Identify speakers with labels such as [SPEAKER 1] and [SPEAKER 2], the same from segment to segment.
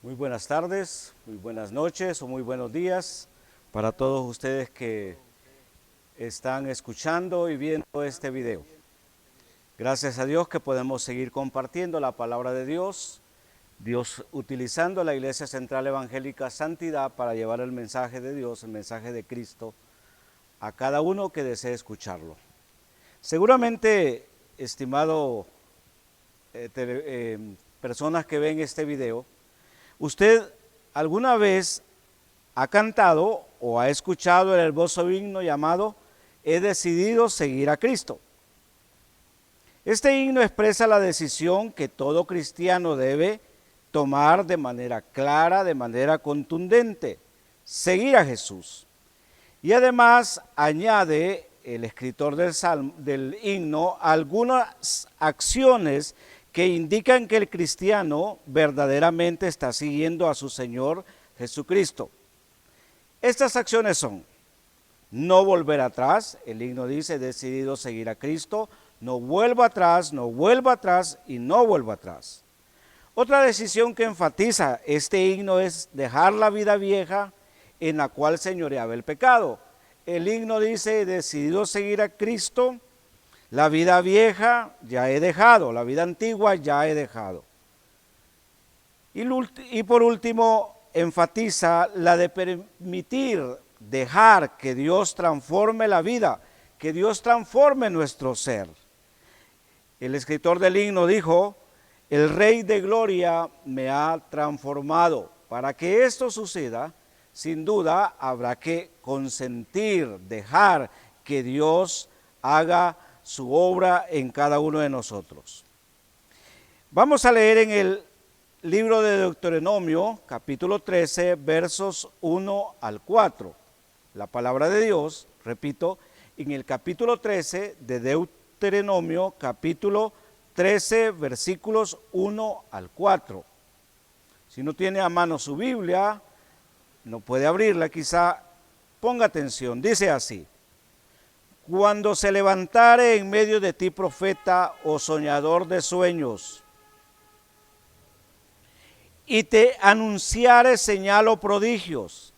[SPEAKER 1] Muy buenas tardes, muy buenas noches o muy buenos días para todos ustedes que están escuchando y viendo este video. Gracias a Dios que podemos seguir compartiendo la palabra de Dios, Dios utilizando la Iglesia Central Evangélica Santidad para llevar el mensaje de Dios, el mensaje de Cristo, a cada uno que desee escucharlo. Seguramente, estimado personas que ven este video, ¿usted alguna vez ha cantado o ha escuchado el hermoso himno llamado He decidido seguir a Cristo? Este himno expresa la decisión que todo cristiano debe tomar de manera clara, de manera contundente, seguir a Jesús. Y además añade el escritor del himno algunas acciones que indican que el cristiano verdaderamente está siguiendo a su Señor Jesucristo. Estas acciones son: no volver atrás, el himno dice, he decidido seguir a Cristo, no vuelva atrás, no vuelva atrás y no vuelva atrás. Otra decisión que enfatiza este himno es dejar la vida vieja en la cual señoreaba el pecado. El himno dice, he decidido seguir a Cristo, la vida vieja ya he dejado, la vida antigua ya he dejado. Y por último, enfatiza la de permitir, dejar que Dios transforme la vida, que Dios transforme nuestro ser. El escritor del himno dijo, el Rey de Gloria me ha transformado. Para que esto suceda, sin duda habrá que consentir, dejar que Dios haga su obra en cada uno de nosotros. Vamos a leer en el libro de Deuteronomio, capítulo 13, versos 1 al 4. La palabra de Dios, repito, en el capítulo 13 de Deuteronomio, capítulo 13, versículos 1 al 4. Si no tiene a mano su Biblia, no puede abrirla, quizá ponga atención. Dice así: cuando se levantare en medio de ti profeta o soñador de sueños, y te anunciare señal o prodigios,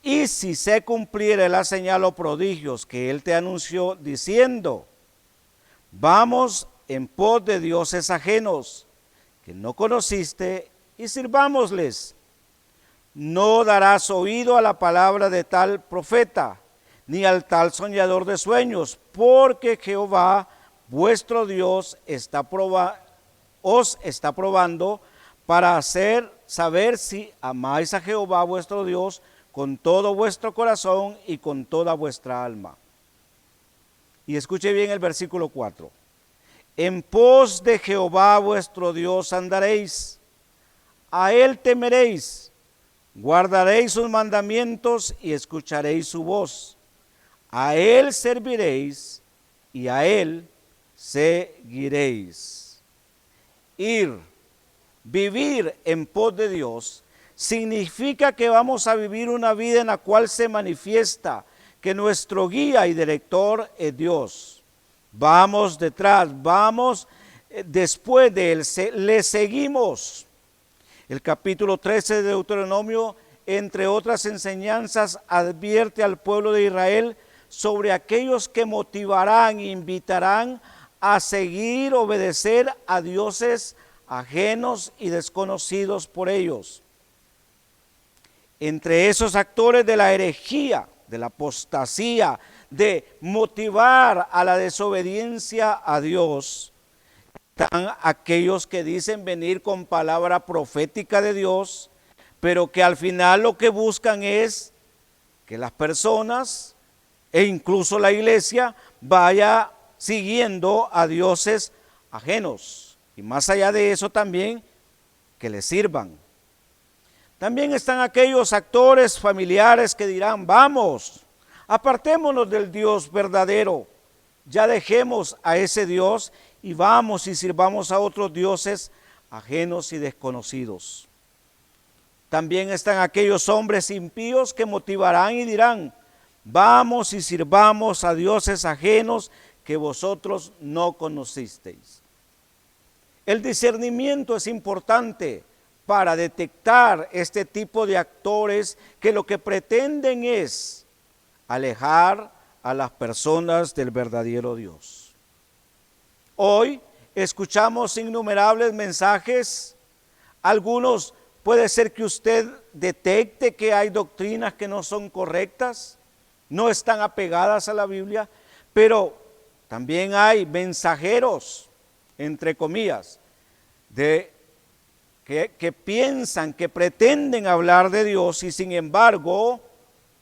[SPEAKER 1] y si se cumpliere la señal o prodigios que él te anunció, diciendo, vamos en pos de dioses ajenos, que no conociste, y sirvámosles, no darás oído a la palabra de tal profeta, ni al tal soñador de sueños, porque Jehová vuestro Dios os está probando para hacer saber si amáis a Jehová vuestro Dios con todo vuestro corazón y con toda vuestra alma. Y escuche bien el versículo 4. En pos de Jehová vuestro Dios andaréis, a él temeréis, guardaréis sus mandamientos y escucharéis su voz. A él serviréis y a él seguiréis. Ir, vivir en pos de Dios, significa que vamos a vivir una vida en la cual se manifiesta que nuestro guía y director es Dios. Vamos detrás, vamos después de él, le seguimos. El capítulo 13 de Deuteronomio, entre otras enseñanzas, advierte al pueblo de Israel sobre aquellos que motivarán e invitarán a seguir, obedecer a dioses ajenos y desconocidos por ellos. Entre esos actores de la herejía, de la apostasía, de motivar a la desobediencia a Dios, están aquellos que dicen venir con palabra profética de Dios, pero que al final lo que buscan es que las personas e incluso la iglesia vaya siguiendo a dioses ajenos. Y más allá de eso también, que les sirvan. También están aquellos actores familiares que dirán, vamos, apartémonos del Dios verdadero, ya dejemos a ese Dios y vamos y sirvamos a otros dioses ajenos y desconocidos. También están aquellos hombres impíos que motivarán y dirán, vamos y sirvamos a dioses ajenos que vosotros no conocisteis. El discernimiento es importante para detectar este tipo de actores que lo que pretenden es alejar a las personas del verdadero Dios. Hoy escuchamos innumerables mensajes. Algunos puede ser que usted detecte que hay doctrinas que no son correctas, no están apegadas a la Biblia, pero también hay mensajeros, entre comillas, que piensan, que pretenden hablar de Dios y sin embargo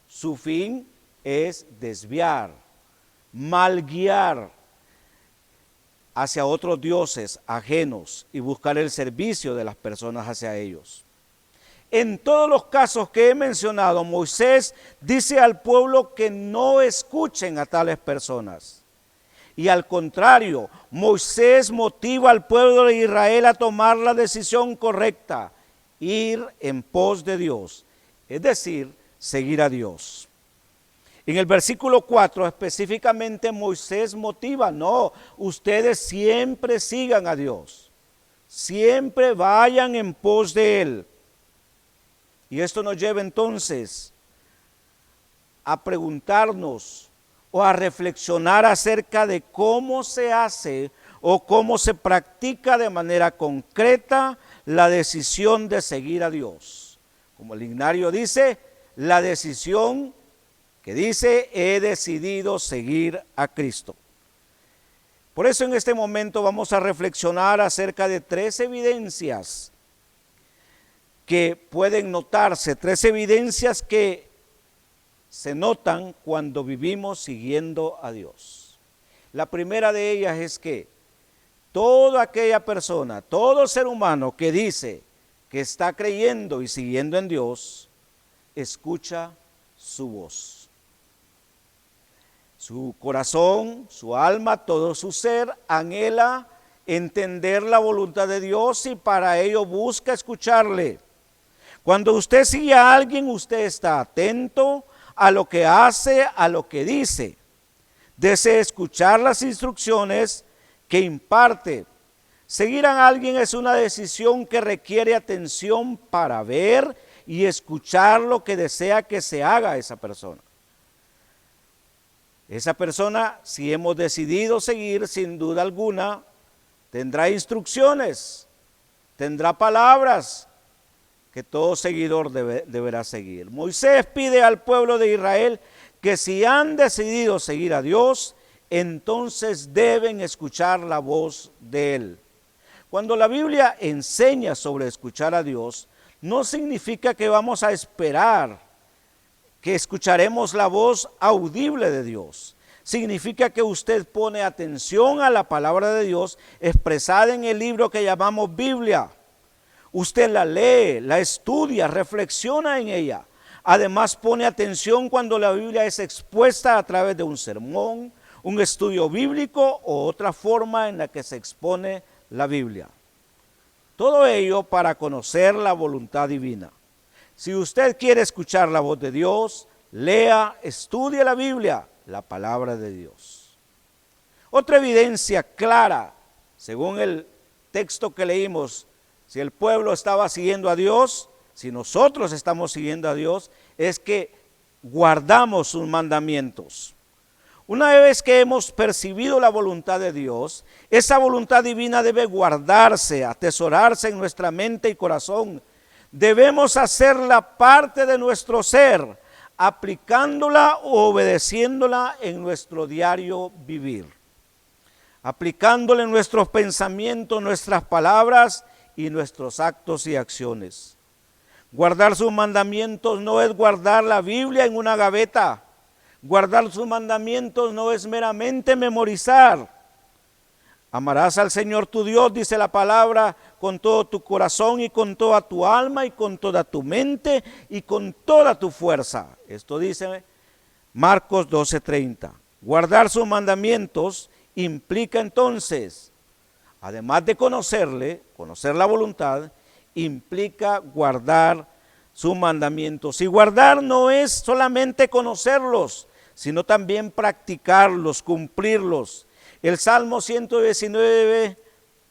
[SPEAKER 1] su fin es desviar, malguiar hacia otros dioses ajenos y buscar el servicio de las personas hacia ellos. En todos los casos que he mencionado, Moisés dice al pueblo que no escuchen a tales personas. Y al contrario, Moisés motiva al pueblo de Israel a tomar la decisión correcta, ir en pos de Dios, es decir, seguir a Dios. En el versículo 4 específicamente Moisés motiva, no, ustedes siempre sigan a Dios, siempre vayan en pos de Él. Y esto nos lleva entonces a preguntarnos o a reflexionar acerca de cómo se hace o cómo se practica de manera concreta la decisión de seguir a Dios. Como el himnario dice, la decisión que dice, he decidido seguir a Cristo. Por eso en este momento vamos a reflexionar acerca de 3 evidencias que pueden notarse, 3 evidencias que se notan cuando vivimos siguiendo a Dios. La primera de ellas es que toda aquella persona, todo ser humano que dice que está creyendo y siguiendo en Dios, escucha su voz. Su corazón, su alma, todo su ser anhela entender la voluntad de Dios y para ello busca escucharle. Cuando usted sigue a alguien, usted está atento a lo que hace, a lo que dice. Desea escuchar las instrucciones que imparte. Seguir a alguien es una decisión que requiere atención para ver y escuchar lo que desea que se haga a esa persona. Esa persona, si hemos decidido seguir, sin duda alguna, tendrá instrucciones, tendrá palabras que todo seguidor deberá seguir. Moisés pide al pueblo de Israel que si han decidido seguir a Dios, entonces deben escuchar la voz de Él. Cuando la Biblia enseña sobre escuchar a Dios, no significa que vamos a esperar que escucharemos la voz audible de Dios. Significa que usted pone atención a la palabra de Dios expresada en el libro que llamamos Biblia. Usted la lee, la estudia, reflexiona en ella. Además pone atención cuando la Biblia es expuesta a través de un sermón, un estudio bíblico o otra forma en la que se expone la Biblia. Todo ello para conocer la voluntad divina. Si usted quiere escuchar la voz de Dios, lea, estudie la Biblia, la palabra de Dios. Otra evidencia clara, según el texto que leímos, si el pueblo estaba siguiendo a Dios, si nosotros estamos siguiendo a Dios, es que guardamos sus mandamientos. Una vez que hemos percibido la voluntad de Dios, esa voluntad divina debe guardarse, atesorarse en nuestra mente y corazón. Debemos hacerla parte de nuestro ser, aplicándola o obedeciéndola en nuestro diario vivir. Aplicándola en nuestros pensamientos, nuestras palabras y nuestros actos y acciones. Guardar sus mandamientos no es guardar la Biblia en una gaveta. Guardar sus mandamientos no es meramente memorizar. Amarás al Señor tu Dios, dice la palabra, con todo tu corazón y con toda tu alma y con toda tu mente y con toda tu fuerza. Esto dice Marcos 12:30. Guardar sus mandamientos implica entonces, además de conocerle, conocer la voluntad, implica guardar sus mandamientos. Y guardar no es solamente conocerlos, sino también practicarlos, cumplirlos. El Salmo 119,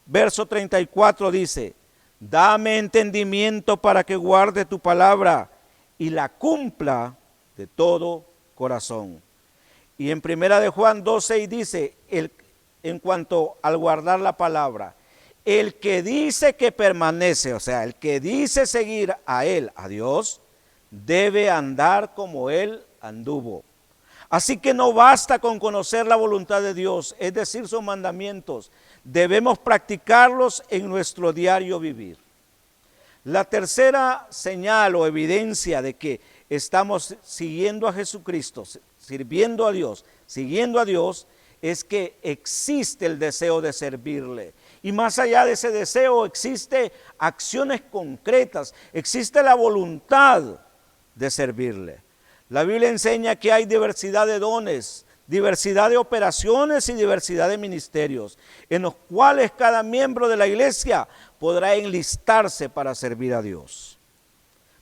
[SPEAKER 1] verso 34 dice, Dame entendimiento para que guarde tu palabra y la cumpla de todo corazón. Y en primera de Juan 2:6 dice, en cuanto al guardar la palabra, el que dice que permanece, o sea, el que dice seguir a él, a Dios, debe andar como él anduvo. Así que no basta con conocer la voluntad de Dios, es decir, sus mandamientos. Debemos practicarlos en nuestro diario vivir. La tercera señal o evidencia de que estamos siguiendo a Jesucristo, sirviendo a Dios, siguiendo a Dios, es que existe el deseo de servirle. Y más allá de ese deseo existe acciones concretas, existe la voluntad de servirle. La Biblia enseña que hay diversidad de dones, diversidad de operaciones y diversidad de ministerios, en los cuales cada miembro de la iglesia podrá enlistarse para servir a Dios.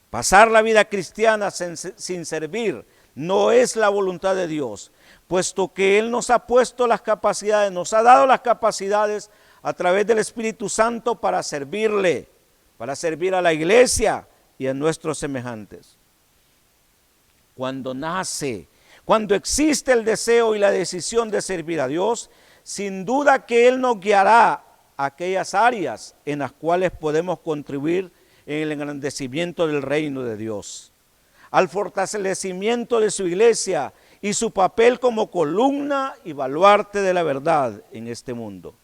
[SPEAKER 1] Pasar la vida cristiana sin servir no es la voluntad de Dios, puesto que Él nos ha puesto las capacidades, nos ha dado las capacidades a través del Espíritu Santo para servirle, para servir a la iglesia y a nuestros semejantes. Cuando existe el deseo y la decisión de servir a Dios, sin duda que Él nos guiará a aquellas áreas en las cuales podemos contribuir en el engrandecimiento del reino de Dios, al fortalecimiento de su iglesia y su papel como columna y baluarte de la verdad en este mundo.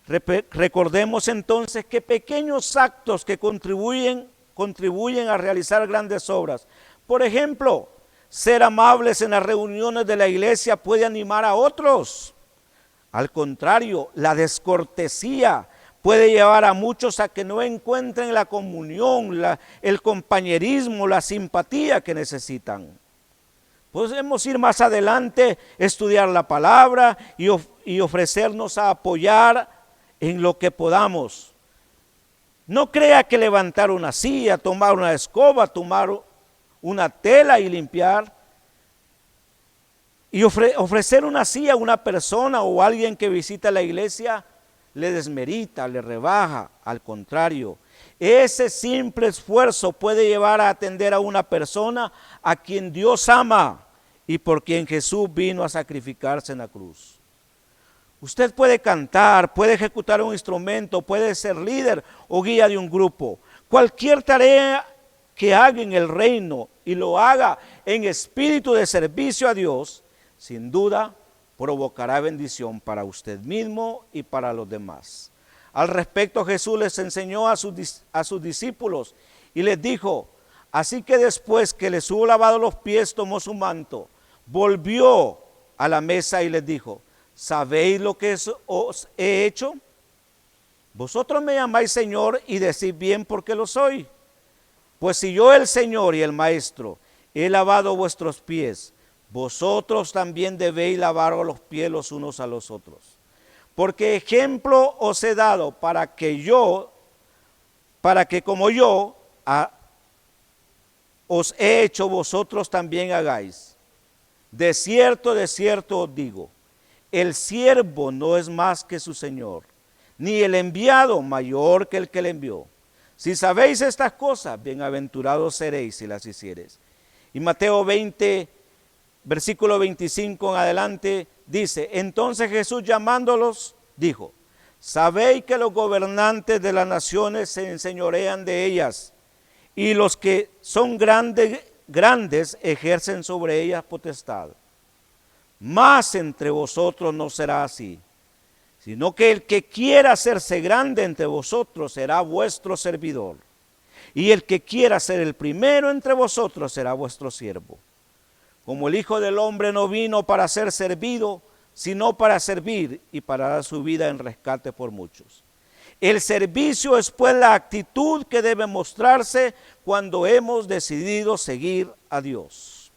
[SPEAKER 1] Recordemos entonces que pequeños actos que contribuyen a realizar grandes obras. Por ejemplo, ser amables en las reuniones de la iglesia puede animar a otros. Al contrario, la descortesía puede llevar a muchos a que no encuentren la comunión, el compañerismo, la simpatía que necesitan. Podemos ir más adelante, estudiar la palabra y ofrecernos a apoyar en lo que podamos. No crea que levantar una silla, tomar una escoba, tomar una tela y limpiar, y ofrecer una silla a una persona o a alguien que visita la iglesia, le desmerita, le rebaja. Al contrario, ese simple esfuerzo puede llevar a atender a una persona a quien Dios ama y por quien Jesús vino a sacrificarse en la cruz. Usted puede cantar, puede ejecutar un instrumento, puede ser líder o guía de un grupo. Cualquier tarea que haga en el reino y lo haga en espíritu de servicio a Dios, sin duda provocará bendición para usted mismo y para los demás. Al respecto, Jesús les enseñó a sus discípulos y les dijo, así que después que les hubo lavado los pies, tomó su manto, volvió a la mesa y les dijo, ¿sabéis lo que os he hecho? Vosotros me llamáis Señor y decís bien porque lo soy. Pues si yo, el Señor y el Maestro, he lavado vuestros pies, vosotros también debéis lavaros los pies los unos a los otros. Porque ejemplo os he dado para que como yo os he hecho, vosotros también hagáis. De cierto os digo, el siervo no es más que su Señor, ni el enviado mayor que el que le envió. Si sabéis estas cosas, bienaventurados seréis si las hiciereis. Y Mateo 20, versículo 25 en adelante, dice, entonces Jesús llamándolos, dijo, sabéis que los gobernantes de las naciones se enseñorean de ellas, y los que son grandes ejercen sobre ellas potestad. Mas entre vosotros no será así, sino que el que quiera hacerse grande entre vosotros será vuestro servidor, y el que quiera ser el primero entre vosotros será vuestro siervo. Como el Hijo del Hombre no vino para ser servido, sino para servir y para dar su vida en rescate por muchos. El servicio es pues la actitud que debe mostrarse cuando hemos decidido seguir a Dios.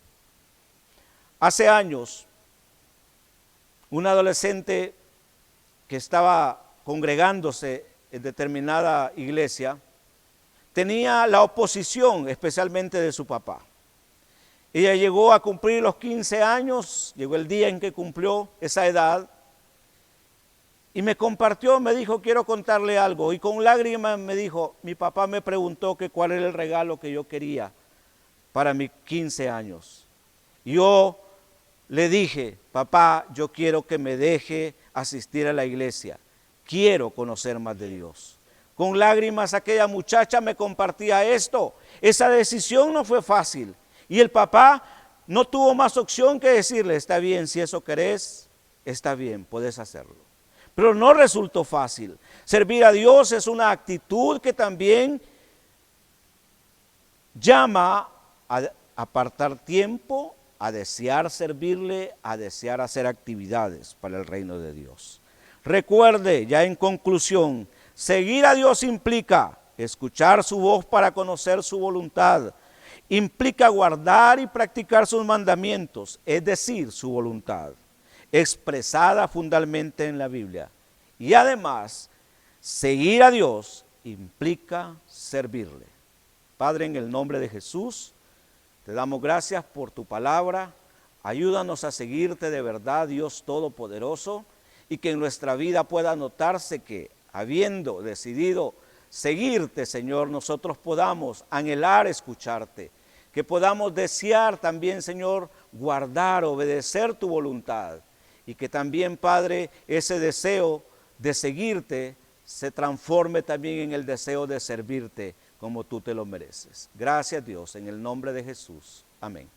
[SPEAKER 1] Hace años, un adolescente que estaba congregándose en determinada iglesia, tenía la oposición especialmente de su papá. Ella llegó a cumplir los 15 años, llegó el día en que cumplió esa edad, Y me compartió, me dijo, quiero contarle algo. Y con lágrimas me dijo, mi papá me preguntó que cuál era el regalo que yo quería para mis 15 años. Yo le dije, papá, yo quiero que me deje asistir a la iglesia. Quiero conocer más de Dios. Con lágrimas aquella muchacha me compartía esto. Esa decisión no fue fácil. Y el papá no tuvo más opción que decirle, está bien, si eso querés, está bien, puedes hacerlo. Pero no resultó fácil. Servir a Dios es una actitud que también llama a apartar tiempo, a desear servirle, a desear hacer actividades para el reino de Dios. Recuerde, ya en conclusión, seguir a Dios implica escuchar su voz para conocer su voluntad, implica guardar y practicar sus mandamientos, es decir, su voluntad, expresada fundamentalmente en la Biblia. Y además, seguir a Dios implica servirle. Padre, en el nombre de Jesús, te damos gracias por tu palabra. Ayúdanos a seguirte de verdad, Dios Todopoderoso, y que en nuestra vida pueda notarse que, habiendo decidido seguirte, Señor, nosotros podamos anhelar escucharte, que podamos desear también, Señor, guardar, obedecer tu voluntad, y que también, Padre, ese deseo de seguirte se transforme también en el deseo de servirte como tú te lo mereces. Gracias, Dios, en el nombre de Jesús. Amén.